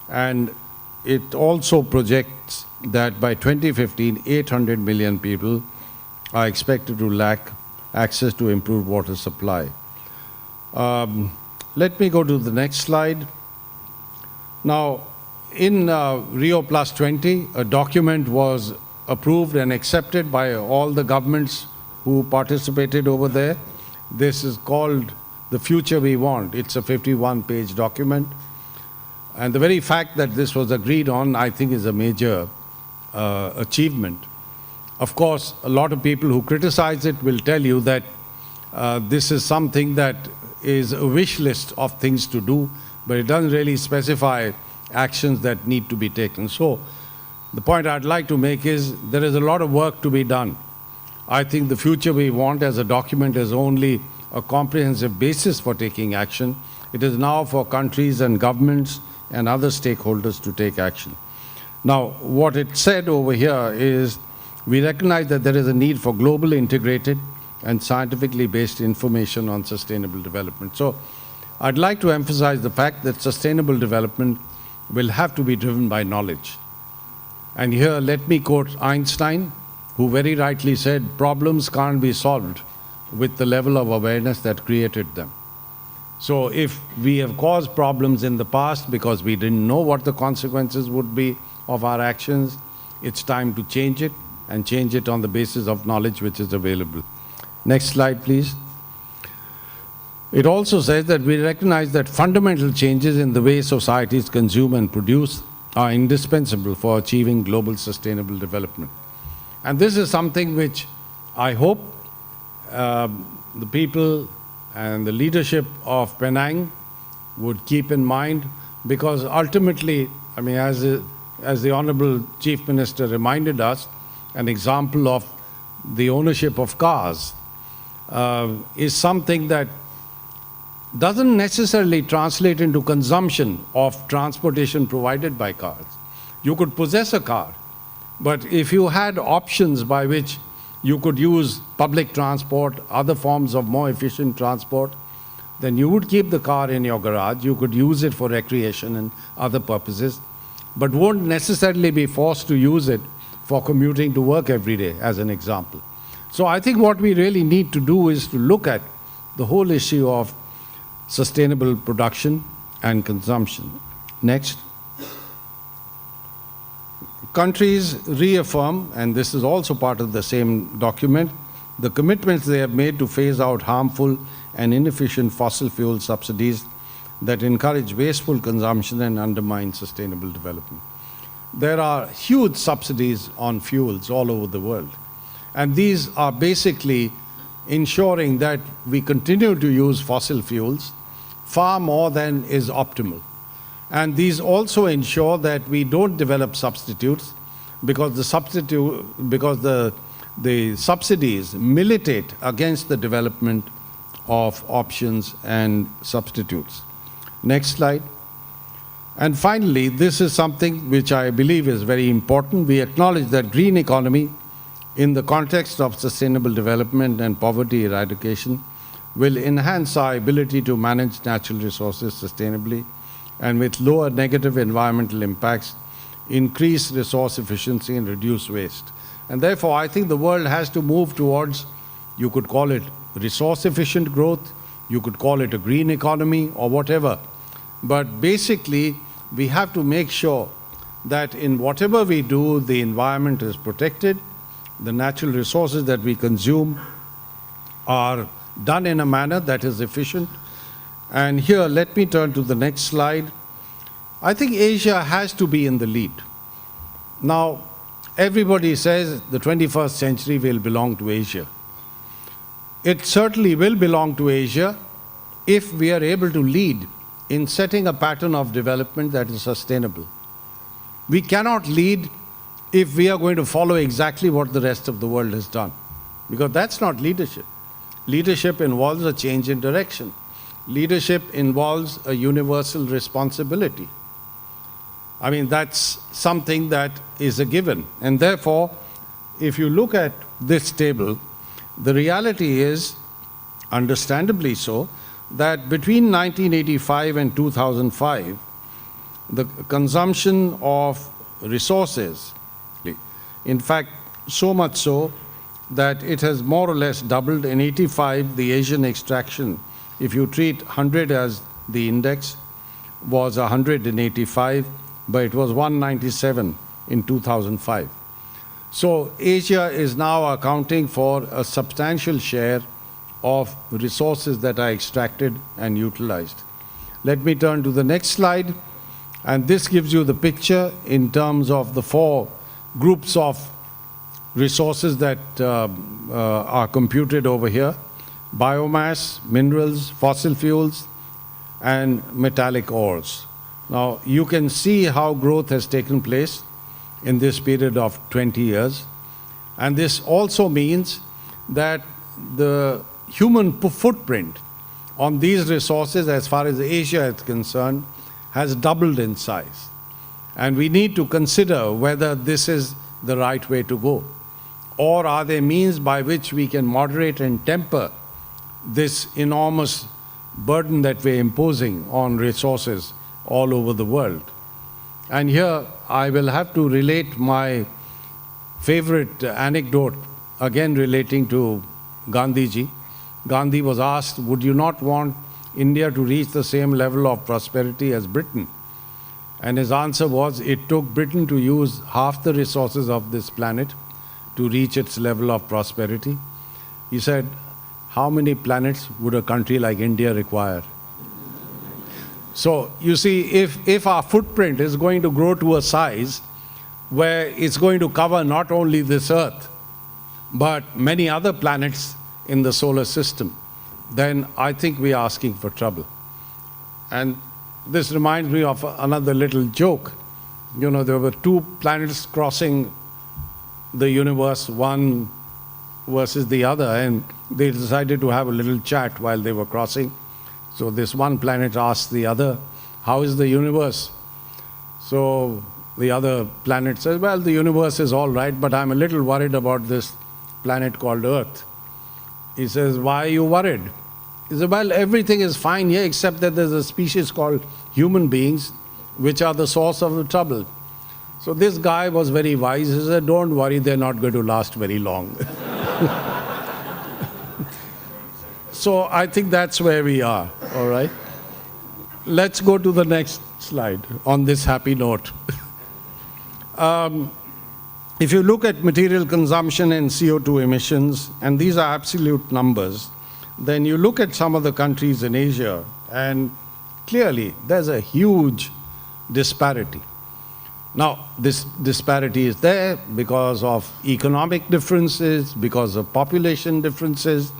And it also projects that by 2015, 800 million people are expected to lack access to improved water supply. Let me go to the next slide. Now, in Rio Plus 20, a document was approved and accepted by all the governments who participated over there. This is called The Future We Want. It's a 51-page document. And the very fact that this was agreed on, I think, is a major achievement. Of course, a lot of people who criticize it will tell you that this is something that is a wish list of things to do, but it doesn't really specify actions that need to be taken. So the point I'd like to make is there is a lot of work to be done. I think The Future We Want as a document is only a comprehensive basis for taking action. It is now for countries and governments and other stakeholders to take action. Now, what it said over here is we recognize that there is a need for global, integrated, and scientifically based information on sustainable development. So I'd like to emphasize the fact that sustainable development will have to be driven by knowledge. And here, let me quote Einstein, who very rightly said, problems can't be solved with the level of awareness that created them. So if we have caused problems in the past because we didn't know what the consequences would be of our actions, it's time to change it, and change it on the basis of knowledge which is available. Next slide, please. It also says that we recognize that fundamental changes in the way societies consume and produce are indispensable for achieving global sustainable development. And this is something which I hope the people and the leadership of Penang would keep in mind, because ultimately, I mean, as the Honorable Chief Minister reminded us, an example of the ownership of cars is something that doesn't necessarily translate into consumption of transportation provided by cars. You could possess a car, but if you had options by which you could use public transport, other forms of more efficient transport, then you would keep the car in your garage. You could use it for recreation and other purposes, but won't necessarily be forced to use it for commuting to work every day, as an example. So I think what we really need to do is to look at the whole issue of sustainable production and consumption. Next. Countries reaffirm, and this is also part of the same document, the commitments they have made to phase out harmful and inefficient fossil fuel subsidies that encourage wasteful consumption and undermine sustainable development. There are huge subsidies on fuels all over the world, and these are basically ensuring that we continue to use fossil fuels far more than is optimal. And these also ensure that we don't develop substitutes, because the subsidies militate against the development of options and substitutes. Next slide. And finally, this is something which I believe is very important. We acknowledge that green economy, in the context of sustainable development and poverty eradication, will enhance our ability to manage natural resources sustainably and with lower negative environmental impacts, increase resource efficiency and reduce waste. And therefore, I think the world has to move towards, you could call it resource efficient growth, you could call it a green economy or whatever. But basically, we have to make sure that in whatever we do, the environment is protected, the natural resources that we consume are done in a manner that is efficient. And here, let me turn to the next slide. I think Asia has to be in the lead. Now, everybody says the 21st century will belong to Asia. It certainly will belong to Asia if we are able to lead in setting a pattern of development that is sustainable. We cannot lead if we are going to follow exactly what the rest of the world has done, because that's not leadership. Leadership involves a change in direction. Leadership involves a universal responsibility. I mean, that's something that is a given. And therefore, if you look at this table, the reality is, understandably so, that between 1985 and 2005, the consumption of resources, in fact, so much so that it has more or less doubled. In 85, the Asian extraction, if you treat 100 as the index, was 100 in 85, but it was 197 in 2005. So Asia is now accounting for a substantial share of resources that are extracted and utilized. Let me turn to the next slide, and this gives you the picture in terms of the four groups of resources that are computed over here: biomass, minerals, fossil fuels, and metallic ores. Now, you can see how growth has taken place in this period of 20 years. And this also means that the human footprint on these resources, as far as Asia is concerned, has doubled in size. And we need to consider whether this is the right way to go. Or are there means by which we can moderate and temper this enormous burden that we're imposing on resources all over the world? And here I will have to relate my favorite anecdote, again relating to Gandhiji. Gandhi was asked, would you not want India to reach the same level of prosperity as Britain? And his answer was, it took Britain to use half the resources of this planet to reach its level of prosperity. He said, how many planets would a country like India require? So, you see, if our footprint is going to grow to a size where it's going to cover not only this Earth, but many other planets in the solar system, then I think we are asking for trouble. And this reminds me of another little joke. You know, there were two planets crossing the universe, one versus the other, and they decided to have a little chat while they were crossing. So this one planet asked the other, how is the universe? So the other planet says, well, the universe is all right, but I'm a little worried about this planet called Earth. He says, why are you worried? He said, well, everything is fine here except that there's a species called human beings which are the source of the trouble. So this guy was very wise. He said, don't worry, they're not going to last very long. So I think that's where we are, all right? Let's go to the next slide on this happy note. If you look at material consumption and CO2 emissions, and these are absolute numbers, then you look at some of the countries in Asia, and clearly there's a huge disparity. Now, this disparity is there because of economic differences, because of population differences,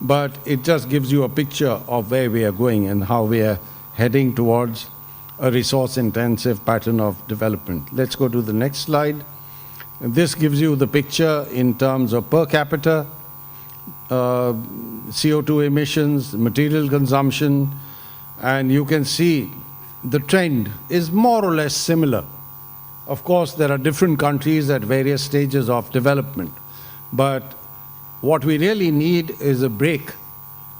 but it just gives you a picture of where we are going and how we are heading towards a resource-intensive pattern of development. Let's go to the next slide. This gives you the picture in terms of per capita CO2 emissions, material consumption, and you can see the trend is more or less similar. Of course, there are different countries at various stages of development, but what we really need is a break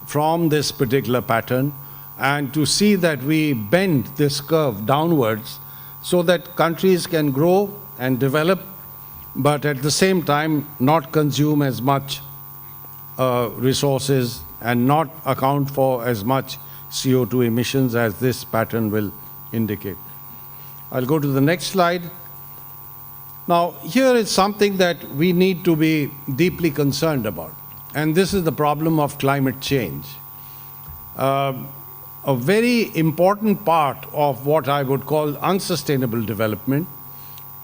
from this particular pattern and to see that we bend this curve downwards so that countries can grow and develop, but at the same time not consume as much resources and not account for as much CO2 emissions as this pattern will indicate. I'll go to the next slide. Now, here is something that we need to be deeply concerned about, and this is the problem of climate change. A very important part of what I would call unsustainable development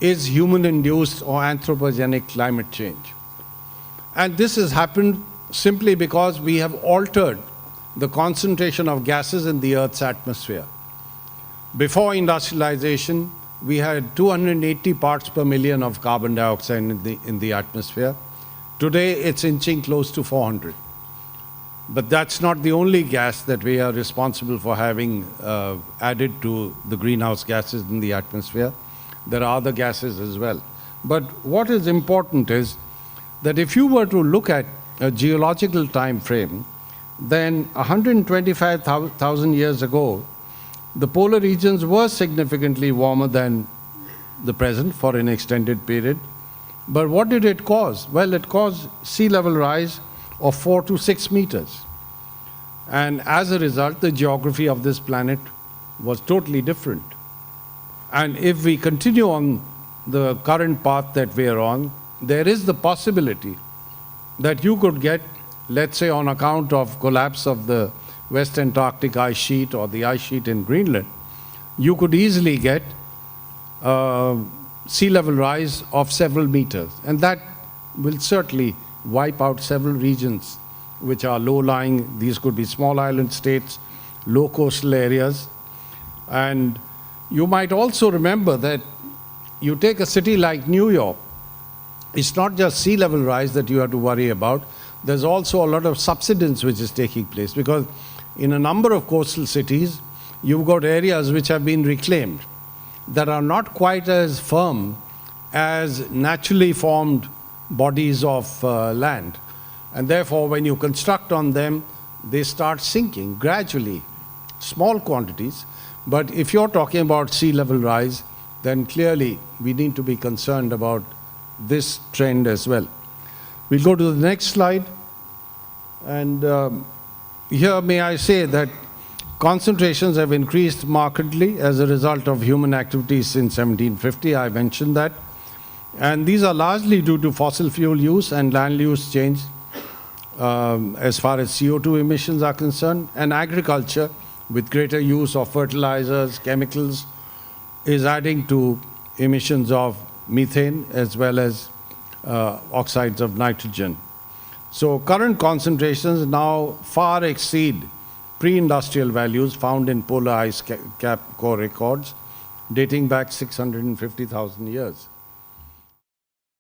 is human-induced or anthropogenic climate change. And this has happened simply because we have altered the concentration of gases in the Earth's atmosphere. Before industrialization, we had 280 parts per million of carbon dioxide in the atmosphere. Today, it's inching close to 400. But that's not the only gas that we are responsible for having added to the greenhouse gases in the atmosphere. There are other gases as well. But what is important is that if you were to look at a geological time frame, then 125,000 years ago, the polar regions were significantly warmer than the present for an extended period. But what did it cause? Well, it caused sea level rise of 4 to 6 meters. And as a result, the geography of this planet was totally different. And if we continue on the current path that we are on, there is the possibility that you could get, let's say on account of collapse of the West Antarctic ice sheet or the ice sheet in Greenland, you could easily get sea level rise of several meters. And that will certainly wipe out several regions which are low-lying. These could be small island states, low coastal areas. And you might also remember that you take a city like New York, it's not just sea level rise that you have to worry about. There's also a lot of subsidence which is taking place, because in a number of coastal cities, you've got areas which have been reclaimed that are not quite as firm as naturally formed bodies of land. And therefore, when you construct on them, they start sinking gradually, small quantities. But if you're talking about sea level rise, then clearly we need to be concerned about this trend as well. We'll go to the next slide. And here may I say that concentrations have increased markedly as a result of human activities since 1750. I mentioned that. And these are largely due to fossil fuel use and land use change as far as CO2 emissions are concerned. And agriculture, with greater use of fertilizers, chemicals, is adding to emissions of methane as well as oxides of nitrogen. So current concentrations now far exceed pre-industrial values found in polar ice cap core records dating back 650,000 years.